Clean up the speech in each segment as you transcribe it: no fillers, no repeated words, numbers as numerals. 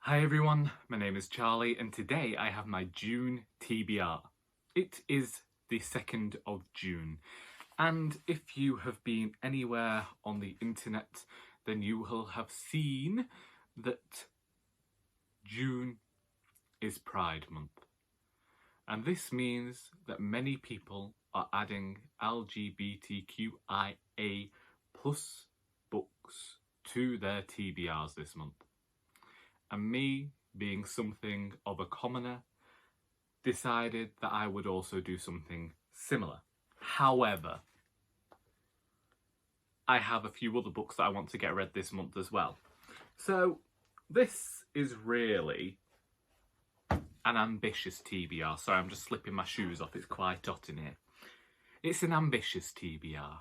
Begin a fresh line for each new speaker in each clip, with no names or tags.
Hi everyone, my name is Charlie and today I have my June TBR. It is the 2nd of June and if you have been anywhere on the internet then you will have seen that June is Pride Month. And this means that many people are adding LGBTQIA plus books to their TBRs this month. And me, being something of a commoner, decided that I would also do something similar. However, I have a few other books that I want to get read this month as well. So this is really an ambitious TBR. Sorry, I'm just slipping my shoes off, it's quite hot in here. It's an ambitious TBR.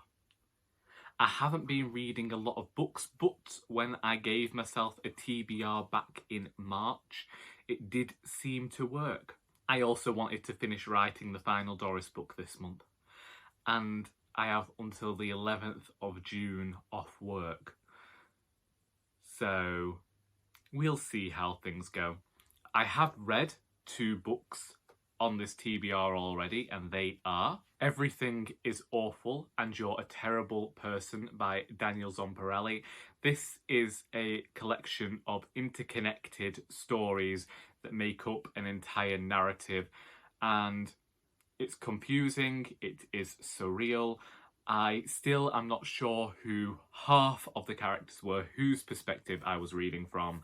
I haven't been reading a lot of books, but when I gave myself a TBR back in March, it did seem to work. I also wanted to finish writing the final Doris book this month, and I have until the 11th of June off work. So we'll see how things go. I have read 2 books on this TBR already, and they are Everything is Awful and You're a Terrible Person by Daniel Zomparelli. This is a collection of interconnected stories that make up an entire narrative, and it's confusing, it is surreal. I still am not sure who half of the characters were, whose perspective I was reading from.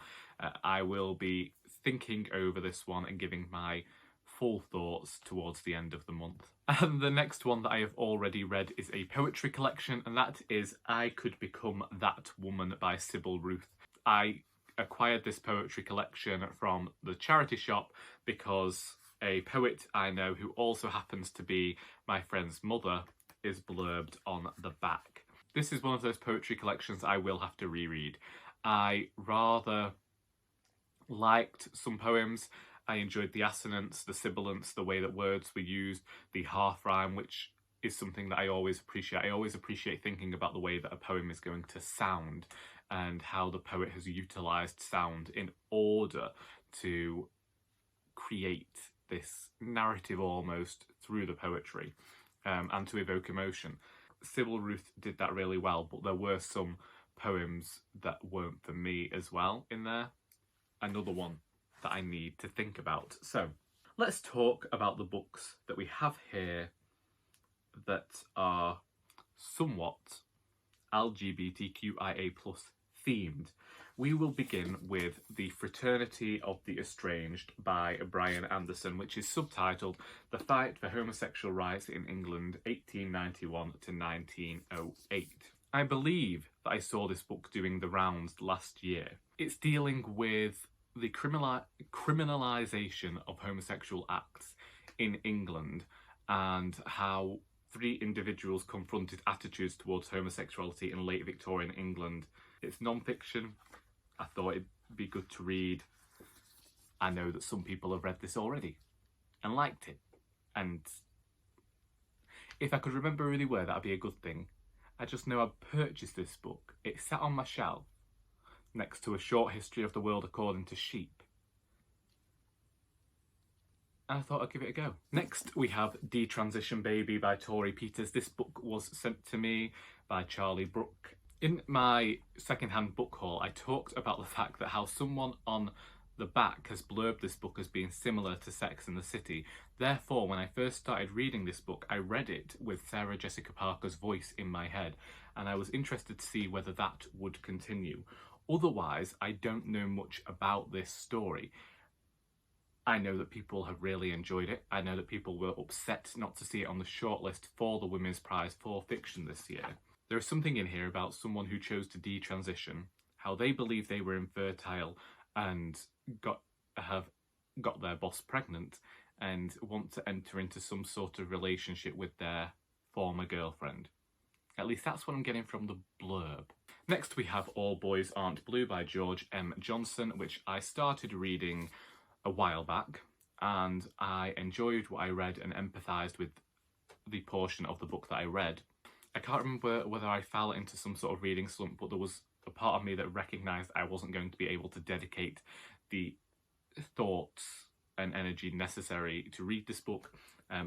I will be thinking over this one and giving my full thoughts towards the end of the month. And the next one that I have already read is a poetry collection, and that is I Could Become That Woman by Sibyl Ruth. I acquired this poetry collection from the charity shop because a poet I know who also happens to be my friend's mother is blurbed on the back. This is one of those poetry collections I will have to reread. I rather liked some poems. I enjoyed the assonance, the sibilance, the way that words were used, the half rhyme, which is something that I always appreciate. I always appreciate thinking about the way that a poem is going to sound and how the poet has utilised sound in order to create this narrative almost through the poetry and to evoke emotion. Sibyl Ruth did that really well, but there were some poems that weren't for me as well in there. Another one that I need to think about. So let's talk about the books that we have here that are somewhat LGBTQIA plus themed. We will begin with The Fraternity of the Estranged by Brian Anderson, which is subtitled The Fight for Homosexual Rights in England 1891 to 1908. I believe that I saw this book doing the rounds last year. It's dealing with the criminalisation of homosexual acts in England and how 3 individuals confronted attitudes towards homosexuality in late Victorian England. It's non-fiction. I thought it'd be good to read. I know that some people have read this already and liked it. And if I could remember really well, that'd be a good thing. I just know I purchased this book. It sat on my shelf next to A Short History of the World According to Sheep. And I thought I'd give it a go. Next we have Detransition Baby by Torrey Peters. This book was sent to me by Charlie Brooke. In my second-hand book haul, I talked about the fact that how someone on the back has blurbed this book as being similar to Sex and the City. Therefore, when I first started reading this book, I read it with Sarah Jessica Parker's voice in my head, and I was interested to see whether that would continue. Otherwise, I don't know much about this story. I know that people have really enjoyed it. I know that people were upset not to see it on the shortlist for the Women's Prize for Fiction this year. There is something in here about someone who chose to detransition, how they believe they were infertile and have got their boss pregnant and want to enter into some sort of relationship with their former girlfriend. At least that's what I'm getting from the blurb. Next we have All Boys Aren't Blue by George M. Johnson, which I started reading a while back, and I enjoyed what I read and empathised with the portion of the book that I read. I can't remember whether I fell into some sort of reading slump, but there was a part of me that recognised I wasn't going to be able to dedicate the thoughts and energy necessary to read this book,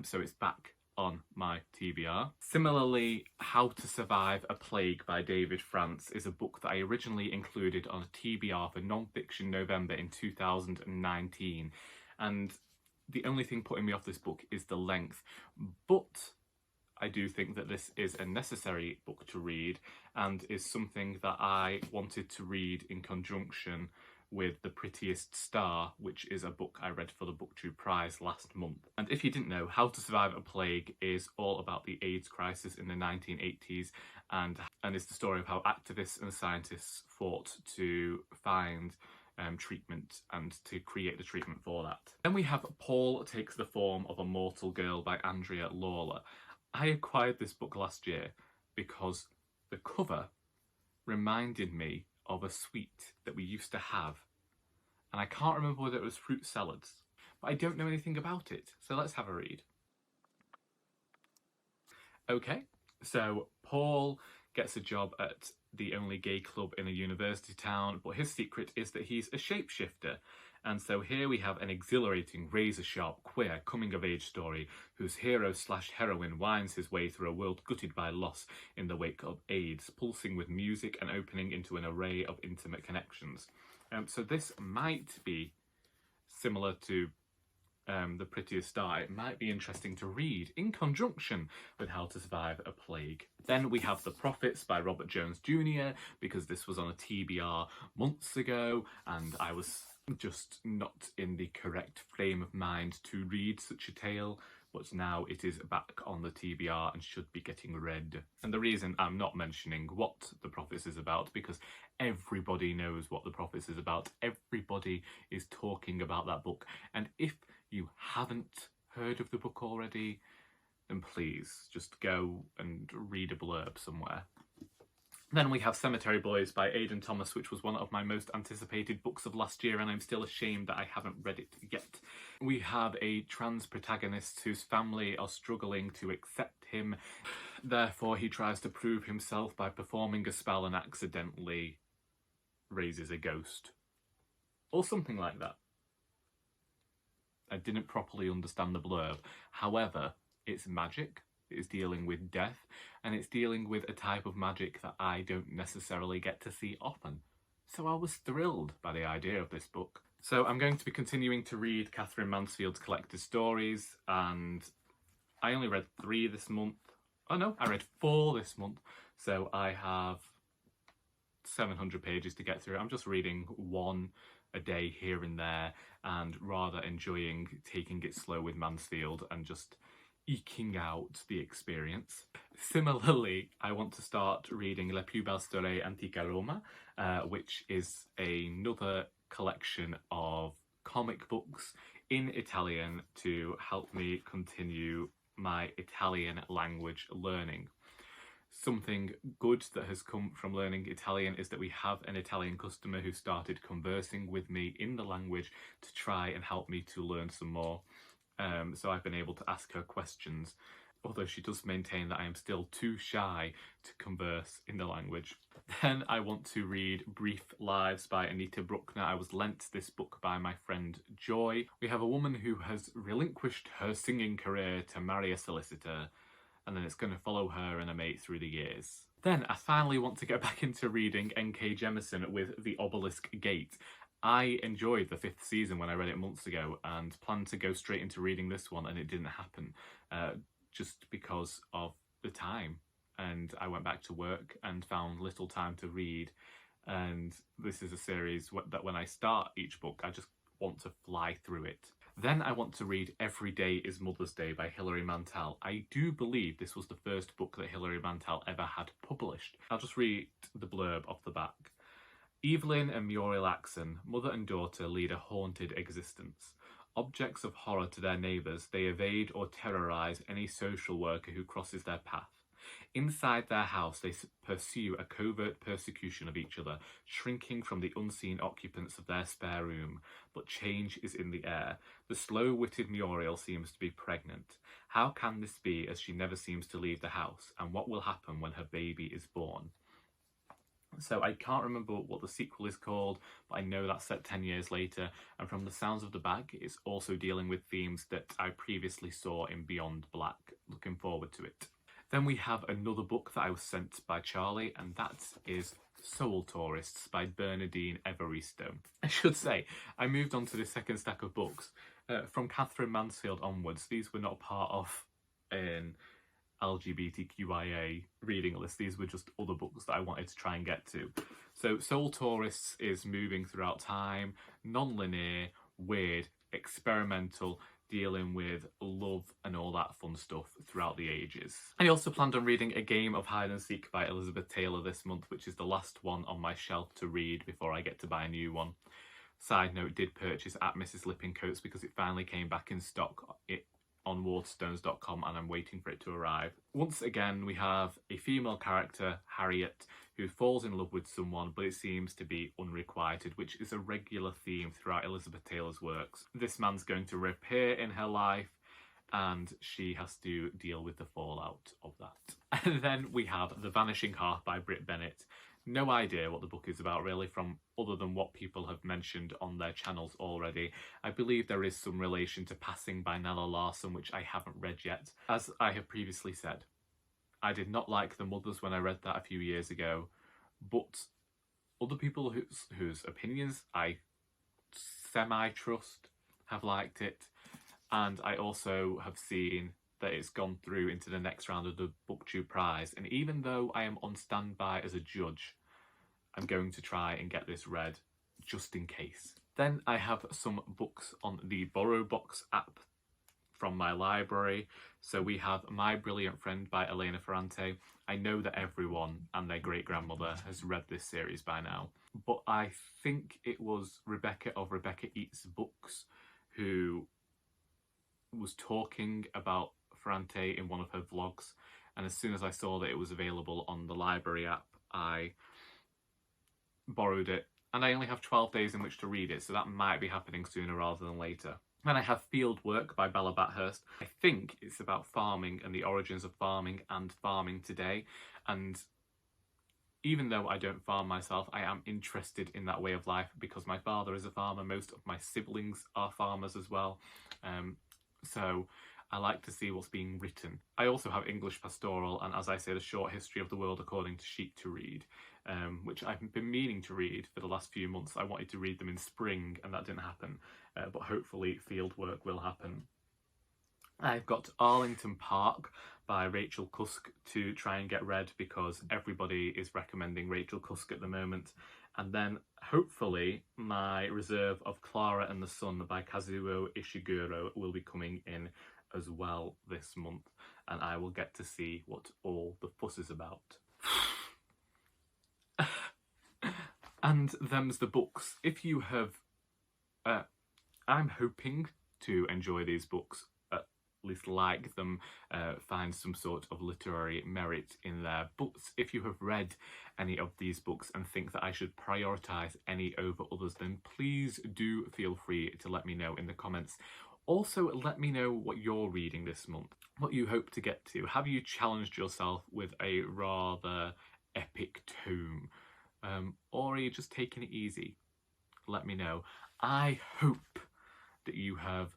so it's back on my TBR. Similarly, How to Survive a Plague by David France is a book that I originally included on a TBR for Non-Fiction November in 2019, and the only thing putting me off this book is the length, but I do think that this is a necessary book to read and is something that I wanted to read in conjunction with The Prettiest Star, which is a book I read for the BookTube Prize last month. And if you didn't know, How to Survive a Plague is all about the AIDS crisis in the 1980s and is the story of how activists and scientists fought to find treatment and to create the treatment for that. Then we have Paul Takes the Form of a Mortal Girl by Andrea Lawlor. I acquired this book last year because the cover reminded me of a sweet that we used to have, and I can't remember whether it was fruit salads, but I don't know anything about it, so let's have a read. Okay, so Paul gets a job at the only gay club in a university town, but his secret is that he's a shapeshifter. And so here we have an exhilarating, razor-sharp, queer, coming-of-age story whose hero/heroine winds his way through a world gutted by loss in the wake of AIDS, pulsing with music and opening into an array of intimate connections. So this might be similar to The Prettiest Star. It might be interesting to read in conjunction with How to Survive a Plague. Then we have The Prophets by Robert Jones Jr., because this was on a TBR months ago and I was just not in the correct frame of mind to read such a tale, but now it is back on the TBR and should be getting read. And the reason I'm not mentioning what The Prophets is about, because everybody knows what The Prophets is about. Everybody is talking about that book. And if you haven't heard of the book already, then please just go and read a blurb somewhere. Then we have Cemetery Boys by Aiden Thomas, which was one of my most anticipated books of last year, and I'm still ashamed that I haven't read it yet. We have a trans protagonist whose family are struggling to accept him. Therefore, he tries to prove himself by performing a spell and accidentally raises a ghost. Or something like that. I didn't properly understand the blurb. However, it's magic. It's dealing with death, and it's dealing with a type of magic that I don't necessarily get to see often. So I was thrilled by the idea of this book. So I'm going to be continuing to read Katherine Mansfield's collected stories, and I only read 3 this month. Oh no, I read 4 this month. So I have 700 pages to get through. I'm just reading 1 a day here and there, and rather enjoying taking it slow with Mansfield and just eking out the experience. Similarly, I want to start reading La Più Belle Storie Antica Roma, which is another collection of comic books in Italian to help me continue my Italian language learning. Something good that has come from learning Italian is that we have an Italian customer who started conversing with me in the language to try and help me to learn some more. So I've been able to ask her questions, although she does maintain that I am still too shy to converse in the language. Then I want to read Brief Lives by Anita Brookner. I was lent this book by my friend Joy. We have a woman who has relinquished her singing career to marry a solicitor, and then it's going to follow her and a mate through the years. Then I finally want to get back into reading N.K. Jemisin with The Obelisk Gate. I enjoyed the 5th season when I read it months ago and planned to go straight into reading this one, and it didn't happen just because of the time. And I went back to work and found little time to read. And this is a series that when I start each book, I just want to fly through it. Then I want to read Every Day is Mother's Day by Hilary Mantel. I do believe this was the first book that Hilary Mantel ever had published. I'll just read the blurb off the back. Evelyn and Muriel Axon, mother and daughter, lead a haunted existence. Objects of horror to their neighbours, they evade or terrorise any social worker who crosses their path. Inside their house, they pursue a covert persecution of each other, shrinking from the unseen occupants of their spare room. But change is in the air. The slow-witted Muriel seems to be pregnant. How can this be, as she never seems to leave the house? And what will happen when her baby is born? So I can't remember what the sequel is called, but I know that's set 10 years later, and from the sounds of the bag, it's also dealing with themes that I previously saw in Beyond Black. Looking forward to it. Then we have another book that I was sent by Charlie, and that is Soul Tourists by Bernardine Evaristo. I should say, I moved on to the second stack of books. From Katherine Mansfield onwards, these were not part of an LGBTQIA reading list. These were just other books that I wanted to try and get to. So Soul Tourists is moving throughout time, non-linear, weird, experimental, dealing with love and all that fun stuff throughout the ages. I also planned on reading A Game of Hide and Seek by Elizabeth Taylor this month, which is the last one on my shelf to read before I get to buy a new one. Side note, did purchase at Mrs. Lippincotte's because it finally came back in stock on waterstones.com, and I'm waiting for it to arrive. Once again, we have a female character, Harriet, who falls in love with someone, but it seems to be unrequited, which is a regular theme throughout Elizabeth Taylor's works. This man's going to reappear in her life, and she has to deal with the fallout of that. And then we have The Vanishing Half by Britt Bennett. No idea what the book is about, really, from other than what people have mentioned on their channels already. I believe there is some relation to Passing by Nella Larson, which I haven't read yet. As I have previously said, I did not like The Mothers when I read that a few years ago, but other people whose opinions I semi-trust have liked it, and I also have seen that it's gone through into the next round of the BookTube Prize, and even though I am on standby as a judge, I'm going to try and get this read, just in case. Then I have some books on the Borrow Box app from my library. So we have My Brilliant Friend by Elena Ferrante. I know that everyone and their great-grandmother has read this series by now, but I think it was Rebecca of Rebecca Eats Books who was talking about Ferrante in one of her vlogs, and as soon as I saw that it was available on the library app, I borrowed it, and I only have 12 days in which to read it, so that might be happening sooner rather than later. Then I have Field Work by Bella Bathurst. I think it's about farming and the origins of farming and farming today, and even though I don't farm myself, I am interested in that way of life because my father is a farmer, most of my siblings are farmers as well, so I like to see what's being written. I also have English Pastoral and, as I say, The Short History of the World According to Sheep to read, which I've been meaning to read for the last few months. I wanted to read them in spring and that didn't happen, but hopefully Field Work will happen. I've got Arlington Park by Rachel Cusk to try and get read because everybody is recommending Rachel Cusk at the moment. And then hopefully my reserve of Clara and the Sun by Kazuo Ishiguro will be coming in as well this month, and I will get to see what all the fuss is about. And them's the books. If you have I'm hoping to enjoy these books, at least like them, find some sort of literary merit in there. But if you have read any of these books and think that I should prioritise any over others, then please do feel free to let me know in the comments. Also, let me know what you're reading this month, what you hope to get to. Have you challenged yourself with a rather epic tome? Or are you just taking it easy? Let me know. I hope that you have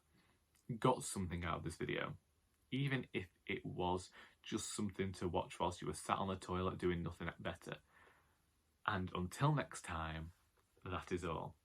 got something out of this video, even if it was just something to watch whilst you were sat on the toilet doing nothing better. And until next time, that is all.